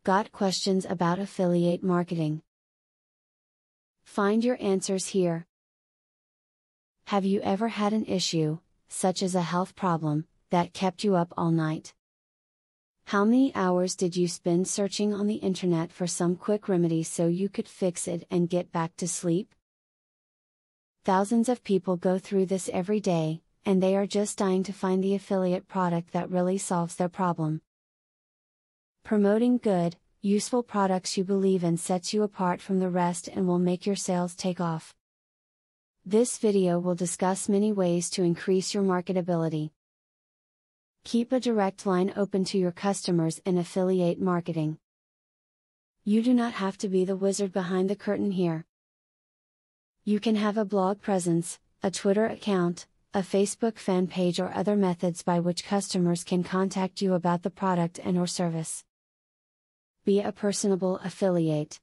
Got questions about affiliate marketing? Find your answers here. Have you ever had an issue, such as a health problem, that kept you up all night? How many hours did you spend searching on the internet for some quick remedy so you could fix it and get back to sleep? Thousands of people go through this every day, and they are just dying to find the affiliate product that really solves their problem. Promoting good, useful products you believe in sets you apart from the rest and will make your sales take off. This video will discuss many ways to increase your marketability. Keep a direct line open to your customers in affiliate marketing. You do not have to be the wizard behind the curtain here. You can have a blog presence, a Twitter account, a Facebook fan page, or other methods by which customers can contact you about the product and/or service. Be a personable affiliate.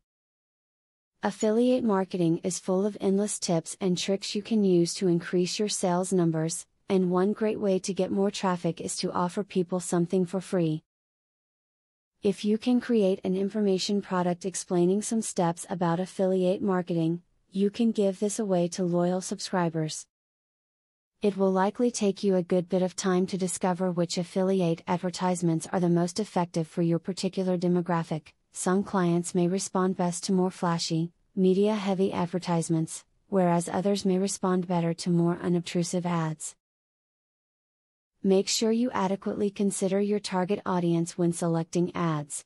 Affiliate marketing is full of endless tips and tricks you can use to increase your sales numbers, and one great way to get more traffic is to offer people something for free. If you can create an information product explaining some steps about affiliate marketing, you can give this away to loyal subscribers. It will likely take you a good bit of time to discover which affiliate advertisements are the most effective for your particular demographic. Some clients may respond best to more flashy, media-heavy advertisements, whereas others may respond better to more unobtrusive ads. Make sure you adequately consider your target audience when selecting ads.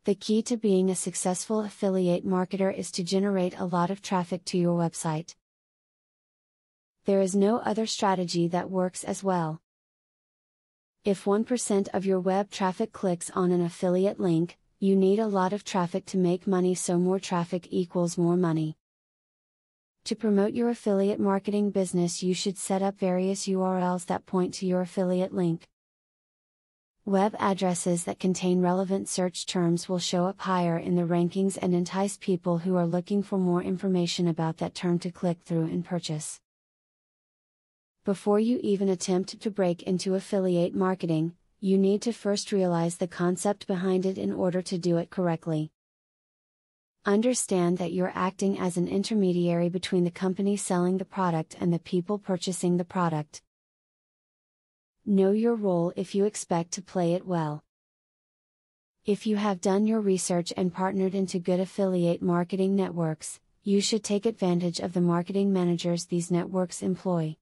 The key to being a successful affiliate marketer is to generate a lot of traffic to your website. There is no other strategy that works as well. If 1% of your web traffic clicks on an affiliate link, you need a lot of traffic to make money, so more traffic equals more money. To promote your affiliate marketing business, you should set up various URLs that point to your affiliate link. Web addresses that contain relevant search terms will show up higher in the rankings and entice people who are looking for more information about that term to click through and purchase. Before you even attempt to break into affiliate marketing, you need to first realize the concept behind it in order to do it correctly. Understand that you're acting as an intermediary between the company selling the product and the people purchasing the product. Know your role if you expect to play it well. If you have done your research and partnered into good affiliate marketing networks, you should take advantage of the marketing managers these networks employ.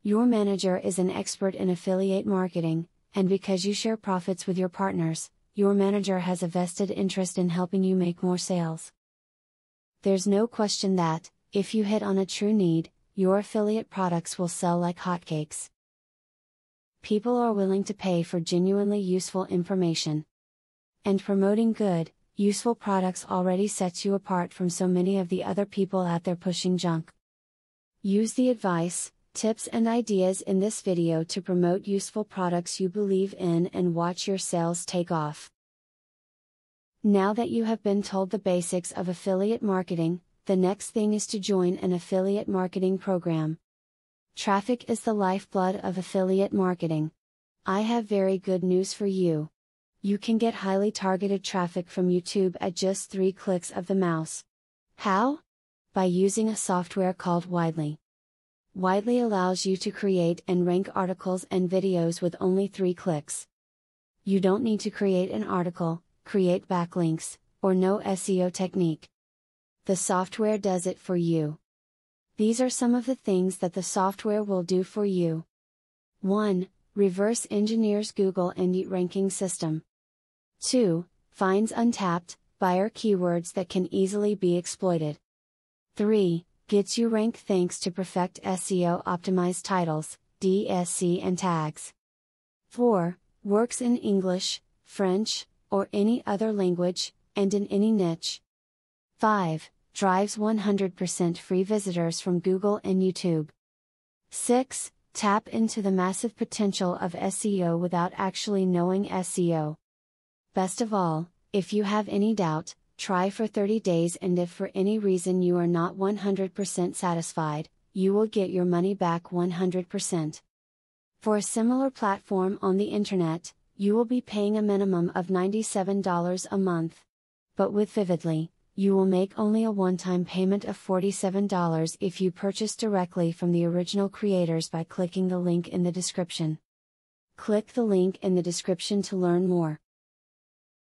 Your manager is an expert in affiliate marketing, and because you share profits with your partners, your manager has a vested interest in helping you make more sales. There's no question that, if you hit on a true need, your affiliate products will sell like hotcakes. People are willing to pay for genuinely useful information. And promoting good, useful products already sets you apart from so many of the other people out there pushing junk. Use the advice, tips and ideas in this video to promote useful products you believe in and watch your sales take off. Now that you have been told the basics of affiliate marketing, the next thing is to join an affiliate marketing program. Traffic is the lifeblood of affiliate marketing. I have very good news for you. You can get highly targeted traffic from YouTube at just 3 clicks of the mouse. How? By using a software called Widely. Widely allows you to create and rank articles and videos with only 3 clicks. You don't need to create an article, create backlinks, or know SEO technique. The software does it for you. These are some of the things that the software will do for you. 1. Reverse engineers Google Indie ranking system. 2. Finds untapped, buyer keywords that can easily be exploited. 3. Gets you ranked thanks to Perfect SEO optimized titles, DSC and tags. 4. Works in English, French, or any other language, and in any niche. 5. Drives 100% free visitors from Google and YouTube. 6. Tap into the massive potential of SEO without actually knowing SEO. Best of all, if you have any doubt, try for 30 days, and if for any reason you are not 100% satisfied, you will get your money back 100%. For a similar platform on the internet, you will be paying a minimum of $97 a month. But with Vividly, you will make only a one-time payment of $47 if you purchase directly from the original creators by clicking the link in the description. Click the link in the description to learn more.